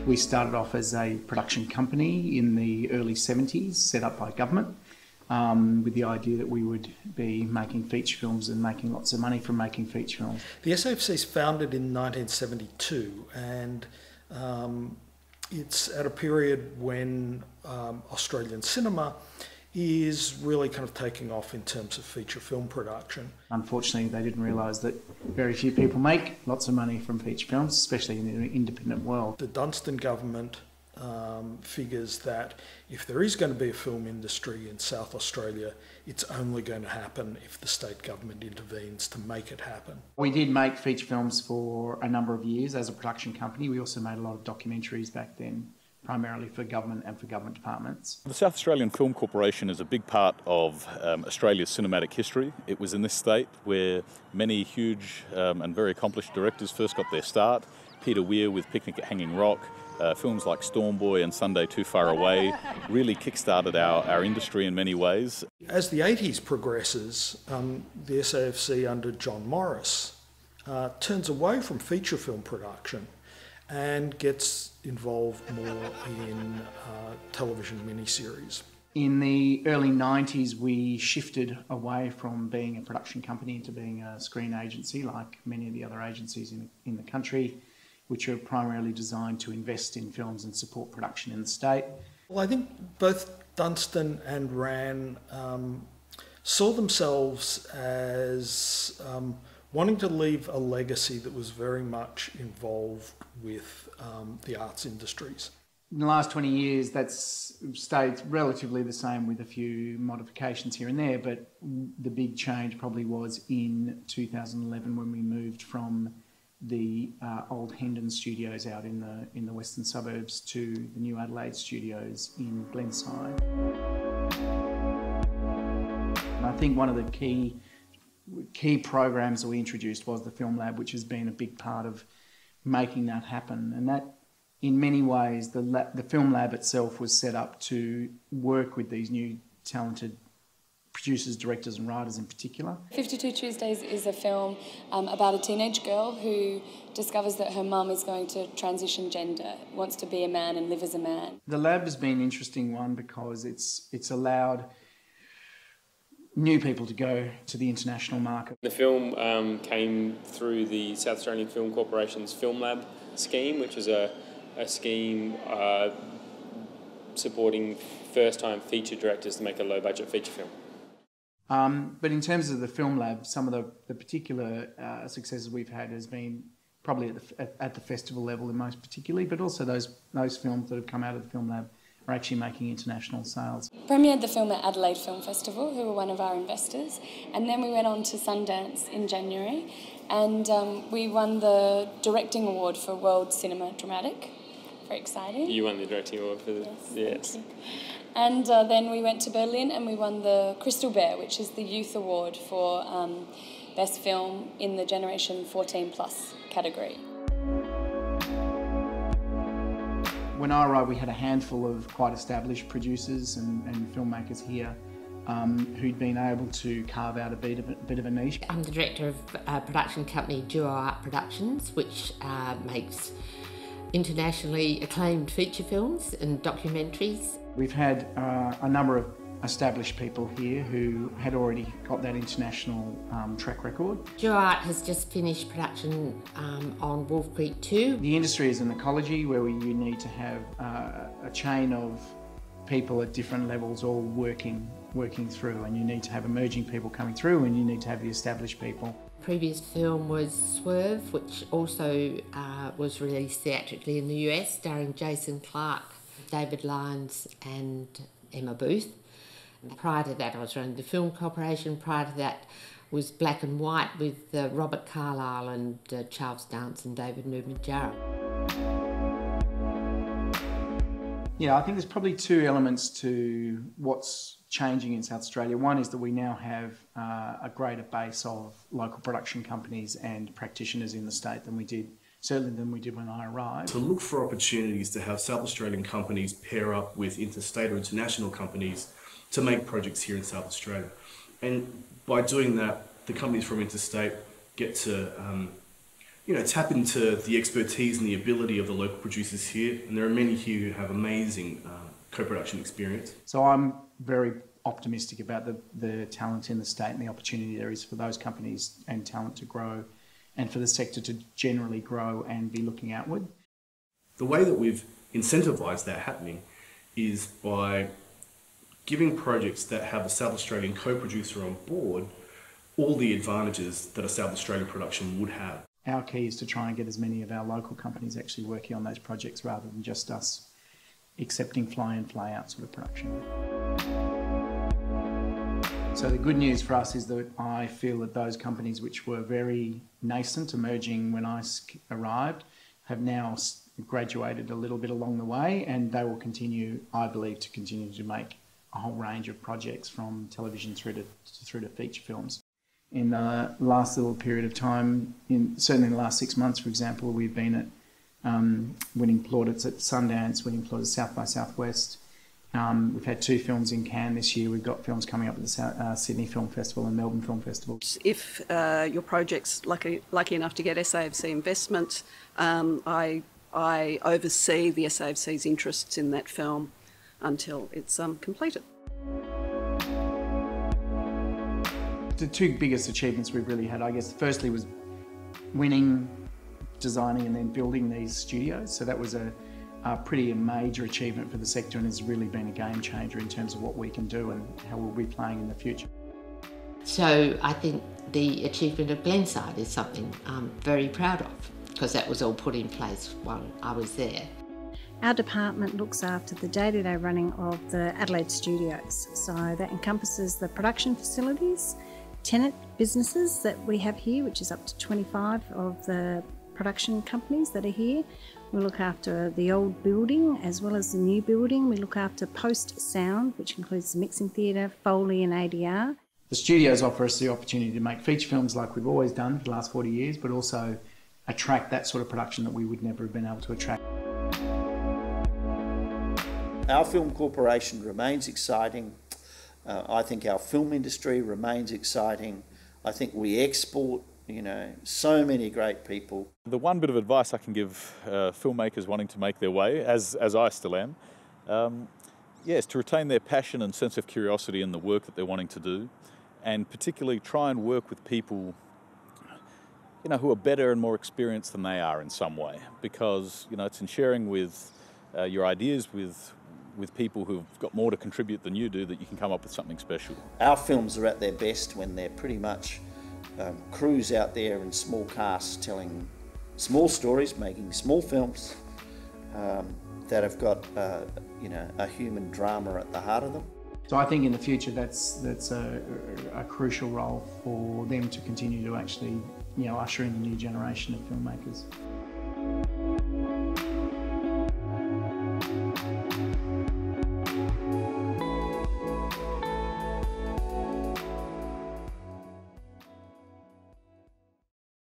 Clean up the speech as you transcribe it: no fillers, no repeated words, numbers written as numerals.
We started off as a production company in the early 70s, set up by government, with the idea that we would be making feature films and making lots of money from making feature films. The SAFC is founded in 1972, and it's at a period when Australian cinema is really kind of taking off in terms of feature film production. Unfortunately, they didn't realise that very few people make lots of money from feature films, especially in the independent world. The Dunstan government figures that if there is going to be a film industry in South Australia, it's only going to happen if the state government intervenes to make it happen. We did make feature films for a number of years as a production company. We also made a lot of documentaries back then, primarily for government and for government departments. The South Australian Film Corporation is a big part of Australia's cinematic history. It was in this state where many huge and very accomplished directors first got their start. Peter Weir with Picnic at Hanging Rock, films like Storm Boy and Sunday Too Far Away really kick-started our industry in many ways. As the 80s progresses, the SAFC under John Morris turns away from feature film production and gets involved more in television miniseries. In the early 90s, we shifted away from being a production company into being a screen agency, like many of the other agencies in the country, which are primarily designed to invest in films and support production in the state. Well, I think both Dunstan and Rann saw themselves as wanting to leave a legacy that was very much involved with the arts industries. In the last 20 years, that's stayed relatively the same with a few modifications here and there, but the big change probably was in 2011 when we moved from the old Hendon studios out in the western suburbs to the new Adelaide studios in Glenside. And I think one of the key programs that we introduced was the FilmLAB, which has been a big part of making that happen. And that, in many ways, the FilmLAB itself was set up to work with these new talented producers, directors and writers in particular. 52 Tuesdays is a film about a teenage girl who discovers that her mum is going to transition gender, wants to be a man and live as a man. The lab has been an interesting one because it's allowed new people to go to the international market. The film came through the South Australian Film Corporation's FilmLAB scheme, which is a scheme supporting first-time feature directors to make a low-budget feature film. But in terms of the FilmLAB, some of the particular successes we've had has been probably at the festival level, in most particularly, but also those films that have come out of the FilmLAB are actually making international sales. Premiered the film at Adelaide Film Festival, who were one of our investors, and then we went on to Sundance in January, and we won the Directing Award for World Cinema Dramatic. Very exciting. You won the Directing Award for the... Yes. And then we went to Berlin and we won the Crystal Bear, which is the Youth Award for Best Film in the Generation 14 Plus category. When I arrived, we had a handful of quite established producers and filmmakers here who'd been able to carve out a bit of a niche. I'm the director of a production company, Duo Art Productions, which makes internationally acclaimed feature films and documentaries. We've had a number of established people here who had already got that international track record. Duo Art has just finished production on Wolf Creek 2. The industry is an ecology where you need to have a chain of people at different levels all working through, and you need to have emerging people coming through, and you need to have the established people. The previous film was Swerve, which also was released theatrically in the US, starring Jason Clarke, David Lyons and Emma Booth. Prior to that, I was running the Film Corporation. Prior to that was Black and White with Robert Carlyle and Charles Dance and David Nugent-Jarrah. Yeah, I think there's probably two elements to what's changing in South Australia. One is that we now have a greater base of local production companies and practitioners in the state than we did when I arrived. To look for opportunities to have South Australian companies pair up with interstate or international companies to make projects here in South Australia. And by doing that, the companies from interstate get to tap into the expertise and the ability of the local producers here, and there are many here who have amazing co-production experience. So I'm very optimistic about the talent in the state and the opportunity there is for those companies and talent to grow, and for the sector to generally grow and be looking outward. The way that we've incentivised that happening is by giving projects that have a South Australian co-producer on board all the advantages that a South Australian production would have. Our key is to try and get as many of our local companies actually working on those projects rather than just us accepting fly-in, fly-out sort of production. So the good news for us is that I feel that those companies which were very nascent, emerging when I arrived, have now graduated a little bit along the way, and they will continue, I believe, to continue to make a whole range of projects from television through to feature films. In the last little period of time, certainly in the last 6 months, for example, we've been at winning plaudits at Sundance, winning plaudits South by Southwest. We've had 2 films in Cannes this year. We've got films coming up at the Sydney Film Festival and Melbourne Film Festival. If your project's lucky enough to get SAFC investment, I oversee the SAFC's interests in that film until it's completed. The 2 biggest achievements we've really had, I guess, firstly was winning, designing and then building these studios. So that was a pretty major achievement for the sector and has really been a game changer in terms of what we can do and how we'll be playing in the future. So I think the achievement of Glenside is something I'm very proud of, because that was all put in place while I was there. Our department looks after the day-to-day running of the Adelaide studios. So that encompasses the production facilities, tenant businesses that we have here, which is up to 25 of the production companies that are here. We look after the old building as well as the new building. We look after post-sound, which includes the mixing theatre, Foley and ADR. The studios offer us the opportunity to make feature films like we've always done for the last 40 years, but also attract that sort of production that we would never have been able to attract. Our film corporation remains exciting. I think our film industry remains exciting. I think we export, so many great people. The one bit of advice I can give filmmakers wanting to make their way, as I still am, is to retain their passion and sense of curiosity in the work that they're wanting to do, and particularly try and work with people who are better and more experienced than they are in some way, because it's in sharing with your ideas with people who've got more to contribute than you do that you can come up with something special. Our films are at their best when they're pretty much crews out there in small casts telling small stories, making small films that have got a human drama at the heart of them. So I think in the future that's a crucial role for them to continue to actually usher in the new generation of filmmakers.